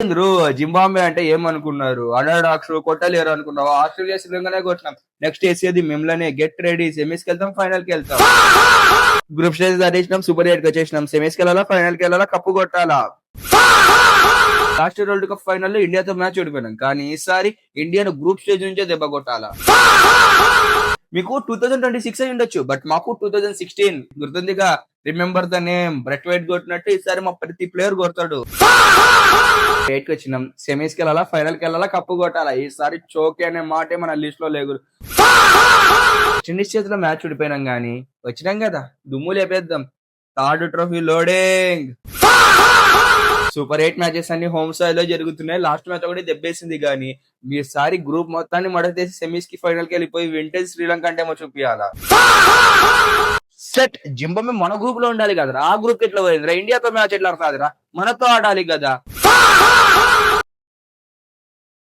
అందరూ జింబాబ్వే అంటే ఏమనుకున్నారు? అండర్ డాగ్స్ కొట్టలేరు అనుకున్నావా? ఆస్ట్రేలియా శ్రీలంకనే కొట్టినాం. నెక్స్ట్ ఏసేది మిమ్మల్నే. Get ready. సెమీస్ కి వెళ్తాం, ఫైనల్ కి వెళ్తాం. గ్రూప్ స్టేజ్ దాటేసినాం, సూపర్ 8 కి వచ్చేసినాం. సెమీస్ కి వెళ్ళాలా, ఫైనల్ కి వెళ్ళాలా, కప్పు కొట్టాలా. లాస్ట్ వరల్డ్ కప్ ఫైనల్ లో ఇండియాతో మ్యాచ్ ఓడిపోయినాం, కానీ ఈసారి ఇండియాను గ్రూప్ స్టేజ్ నుంచే దెబ్బ కొట్టాలా. మీకు 2026 అయి ఉండొచ్చు, బట్ మాకు 2016 గుర్తుందిగా. Remember the name. Brathwaite కొట్టినట్టు ఈసారి మా ప్రతి ప్లేయర్ కొడతాడు. 8 కి వచ్చినాం, సెమీస్ కి వెళ్ళాలా, ఫైనల్ కి వెళ్ళాలా, కప్పు కొట్టాలా. ఈసారి చోకే అనే మాటే మన లిస్ట్ లో లేదు. వెస్టిండీస్ చేతిలో మ్యాచ్ ఓడిపోయినాం, గానీ వచ్చినాం కదా, దుమ్ము లేపేద్దాం. Third trophy loading. Super 8 matches అన్ని హోమ్ సాయిల్ లో జరుగుతున్నాయి. లాస్ట్ మ్యాచ్ ఒకటి దెబ్బేసింది, కానీ ఈసారి గ్రూప్ మొత్తాన్ని మడతేసి సెమీస్ కి ఫైనల్ కి వెళ్ళిపోయి వింటేజ్ శ్రీలంక అంటే ఏమో చూపియాలా. సెట్. జింబాబ్వే మన గ్రూప్ లో ఉండాలి కదరా, ఆ గ్రూప్ ఎట్లా పోయిందిరా? ఇండియాతో మ్యాచ్ ఎట్లా ఆడుతుందిరా? మనతో ఆడాలి కదా.